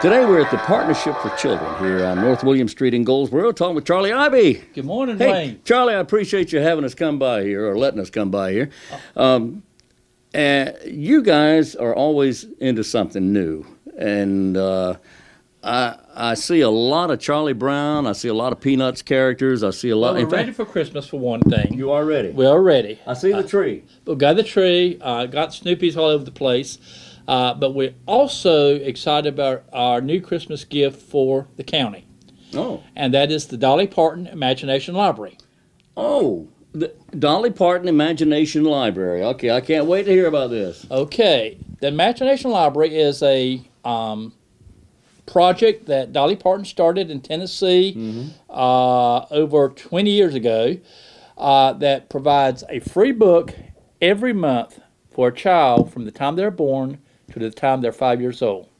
Today we're at the Partnership for Children here on North William Street in Goldsboro, talking with Charlie Ivey. Good morning, Hey, Wayne. Charlie, I appreciate you having us come by here, or letting us come by here. And you guys are always into something new, and I see a lot of Charlie Brown. I see a lot of Peanuts characters. I see a lot. Well, we're ready for Christmas for one thing. You are ready. We are ready. I see the tree. We've got the tree. Got Snoopy's all over the place. But we're also excited about our new Christmas gift for the county. Oh. And that is the Dolly Parton Imagination Library. Oh, the Dolly Parton Imagination Library. Okay, I can't wait to hear about this. Okay. The Imagination Library is a project that Dolly Parton started in Tennessee over 20 years ago that provides a free book every month for a child from the time they're born to the time they're 5 years old.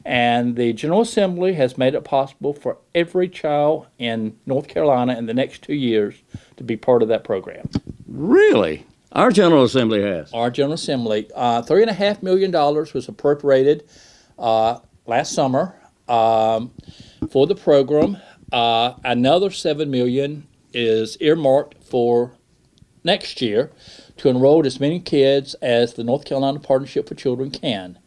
And the General Assembly has made it possible for every child in North Carolina in the next 2 years to be part of that program. Really? Our General Assembly has? Our General Assembly. $3.5 million was appropriated last summer for the program. Another $7 million is earmarked for next year to enroll as many kids as the North Carolina Partnership for Children can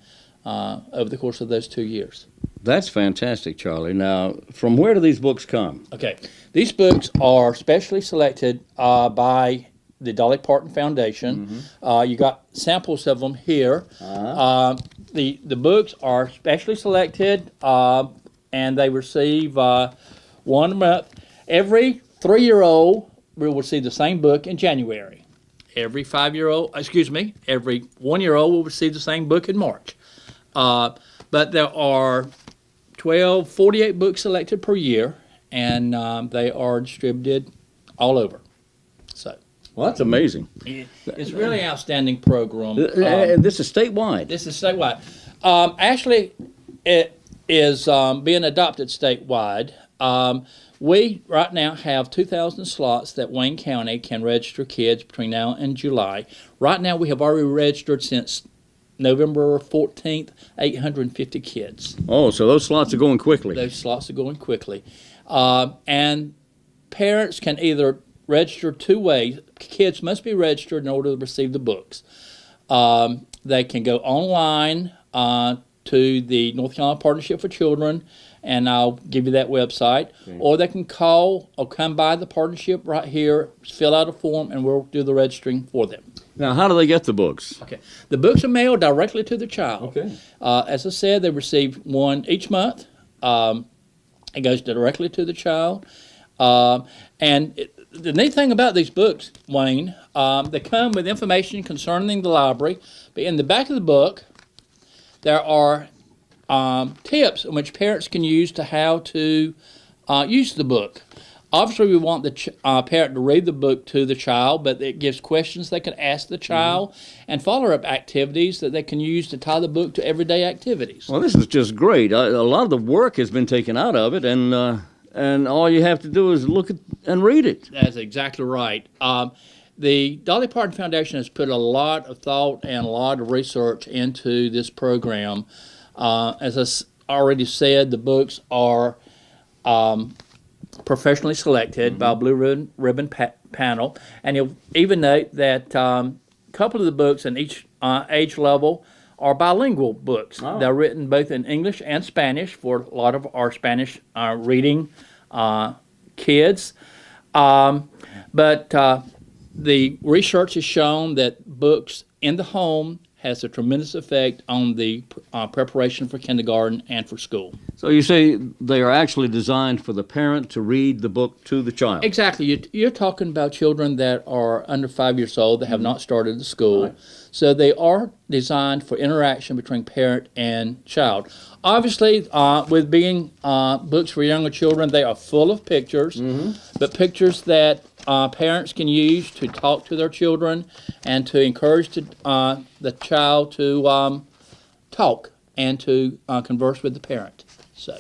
over the course of those 2 years. That's fantastic, Charlie. Now, from where do these books come? Okay, these books are specially selected by the Dolly Parton Foundation. You got samples of them here. The books are specially selected, and they receive 1 month. Every 3-year-old will receive the same book in January. Every 1-year-old will receive the same book in March. But there are 48 books selected per year, and they are distributed all over. So, Well, that's amazing. it's really an outstanding program. This is statewide. This is statewide. Actually, it is being adopted statewide. We right now have 2,000 slots that Wayne County can register kids between now and July. Right now, we have already registered since November 14th, 850 kids. Oh, so those slots are going quickly. Those slots are going quickly. And parents can either register 2 ways. Kids must be registered in order to receive the books. They can go online to the North Carolina Partnership for Children, and I'll give you that website. Okay. Or they can call or come by the partnership right here, fill out a form, and we'll do the registering for them. Now, how do they get the books? Okay. The books are mailed directly to the child. Okay. As I said, they receive 1 each month. It goes directly to the child. The neat thing about these books, Wayne, they come with information concerning the library, but in the back of the book, there are tips in which parents can use to how to use the book. Obviously, we want the parent to read the book to the child, but it gives questions they can ask the child and follow-up activities that they can use to tie the book to everyday activities. Well, this is just great. A lot of the work has been taken out of it, and all you have to do is look at and read it. That's exactly right. The Dolly Parton Foundation has put a lot of thought and a lot of research into this program. As I already said, the books are professionally selected by a blue ribbon panel. And you'll even note that a couple of the books in each age level are bilingual books. Oh. They're written both in English and Spanish for a lot of our Spanish reading kids. But the research has shown that books in the home has a tremendous effect on the preparation for kindergarten and for school. So you say they are actually designed for the parent to read the book to the child? Exactly. You're talking about children that are under 5 years old that have not started the school. Right. So they are designed for interaction between parent and child. Obviously, with being books for younger children, they are full of pictures, but pictures that parents can use to talk to their children and to encourage the child to talk and to converse with the parent. So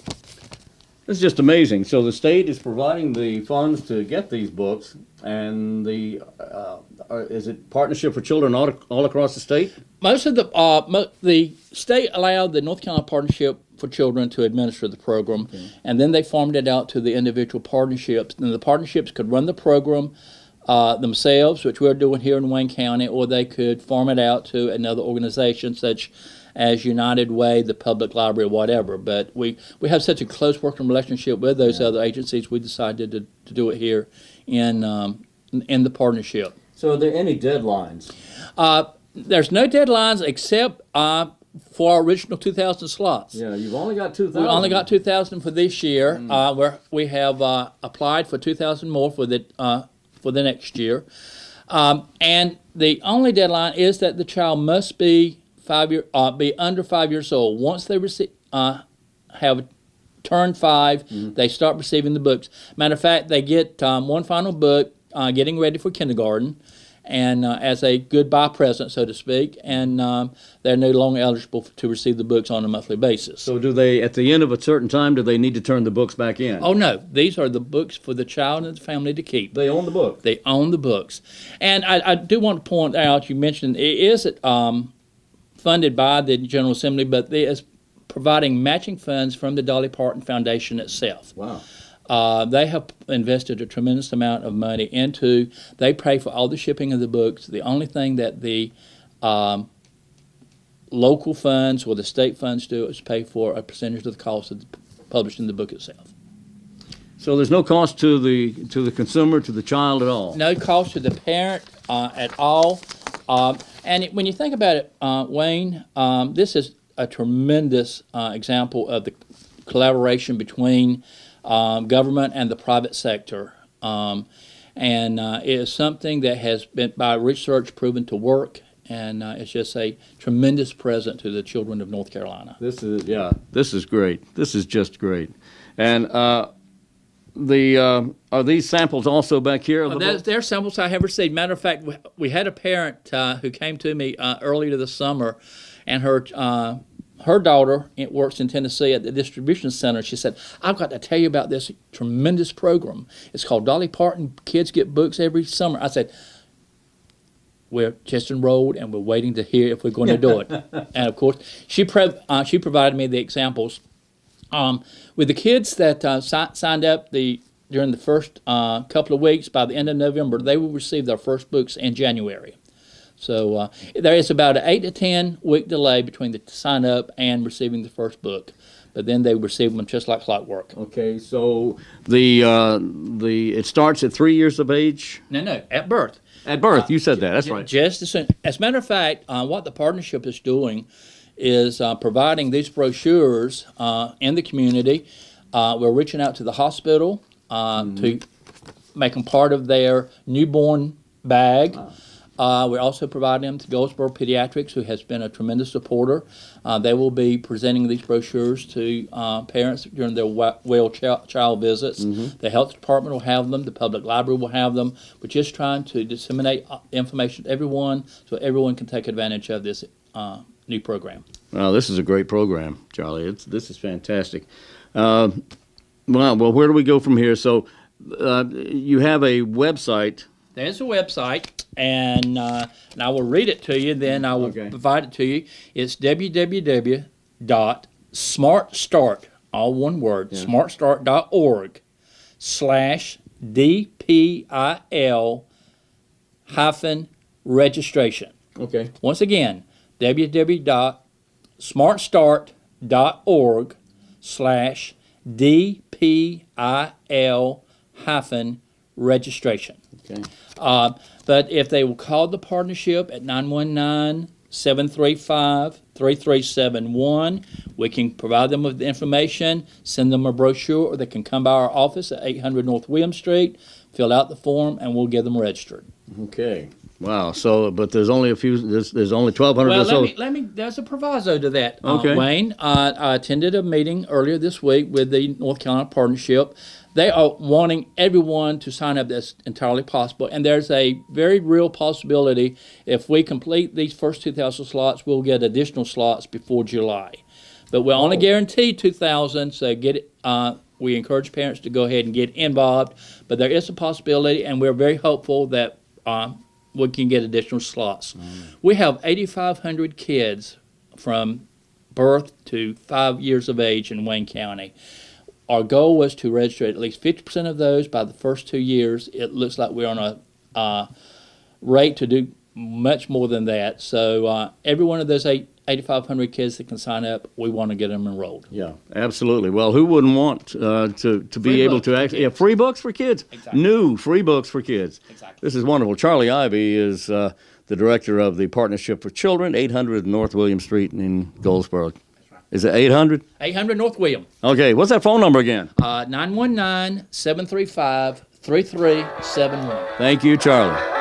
it's just amazing. So the state is providing the funds to get these books, and is it Partnership for Children all across the state? Most of the state allowed the North Carolina Partnership for Children to administer the program, and then they farmed it out to the individual partnerships. And the partnerships could run the program themselves, which we're doing here in Wayne County, or they could farm it out to another organization such as United Way, the Public Library, whatever. But we have such a close working relationship with those other agencies, we decided to do it here in the partnership. So are there any deadlines? There's no deadlines except for our original 2,000 slots. Yeah, you've only got 2,000. We only got 2,000 for this year. We have applied for 2,000 more for the next year. And the only deadline is that the child must be under 5 years old. Once they have turned 5, they start receiving the books. Matter of fact, they get one final book, getting ready for kindergarten, and as a goodbye present, so to speak, and they're no longer eligible to receive the books on a monthly basis. So do they, at the end of a certain time, do they need to turn the books back in? Oh, no. These are the books for the child and the family to keep. They own the book? They own the books. And I do want to point out, you mentioned it is funded by the General Assembly, but it is providing matching funds from the Dolly Parton Foundation itself. Wow. They have invested a tremendous amount of money into, they pay for all the shipping of the books. The only thing that the local funds or the state funds do is pay for a percentage of the cost of publishing the book itself. So there's no cost to the consumer, to the child at all? No cost to the parent at all. And when you think about it, Wayne, this is a tremendous example of the collaboration between government and the private sector. And it is something that has been, by research, proven to work, and it's just a tremendous present to the children of North Carolina. This is great. This is just great. And are these samples also back here? They're samples I have received. Matter of fact, we had a parent who came to me earlier this summer, and her daughter works in Tennessee at the distribution center. She said, I've got to tell you about this tremendous program. It's called Dolly Parton Kids Get Books Every Summer. I said, we're just enrolled, and we're waiting to hear if we're going to do it. And, of course, she provided me the examples. With the kids that signed up during the first couple of weeks, by the end of November, they will receive their first books in January. So there is about an 8 to 10 week delay between the sign up and receiving the first book, but then they receive them just like clockwork. Okay, so it starts at 3 years of age? No, at birth. At birth, you said that. That's right. Just as soon. As a matter of fact, what the partnership is doing is providing these brochures in the community. We're reaching out to the hospital to make them part of their newborn bag. We're also providing them to Goldsboro Pediatrics, who has been a tremendous supporter. They will be presenting these brochures to parents during their well child visits. The health department will have them. The public library will have them. We're just trying to disseminate information to everyone so everyone can take advantage of this new program. Well, this is a great program, Charlie. This is fantastic. Well, where do we go from here? So you have a website. There's a website, and I will read it to you, then I will provide it to you. It's www.smartstart, all one word, smartstart.org/DPIL-registration. Okay. Once again, www.smartstart.org/DPIL-registration. Okay. But if they will call the partnership at 919-735-3371, we can provide them with the information, send them a brochure, or they can come by our office at 800 North William Street, fill out the form, and we'll get them registered. Okay. Wow. So, but there's only there's only 1,200 or so. There's a proviso to that, Okay. Wayne. I attended a meeting earlier this week with the North Carolina Partnership. They are wanting everyone to sign up. That's entirely possible. And there's a very real possibility if we complete these first 2,000 slots, we'll get additional slots before July. But we'll only guarantee 2,000, so get it. We encourage parents to go ahead and get involved. But there is a possibility, and we're very hopeful that we can get additional slots. We have 8,500 kids from birth to 5 years of age in Wayne County. Our goal was to register at least 50% of those by the first 2 years. It looks like we're on a rate to do much more than that. So every one of those 8,500 kids that can sign up, we want to get them enrolled. Yeah, absolutely. Well, who wouldn't want to be able to actually, yeah, free books for kids? Exactly. New free books for kids. Exactly. This is wonderful. Charlie Ivey is the director of the Partnership for Children, 800 North William Street in Goldsboro. Is it 800? 800 North William. Okay, what's that phone number again? 919-735-3371. Thank you, Charlie.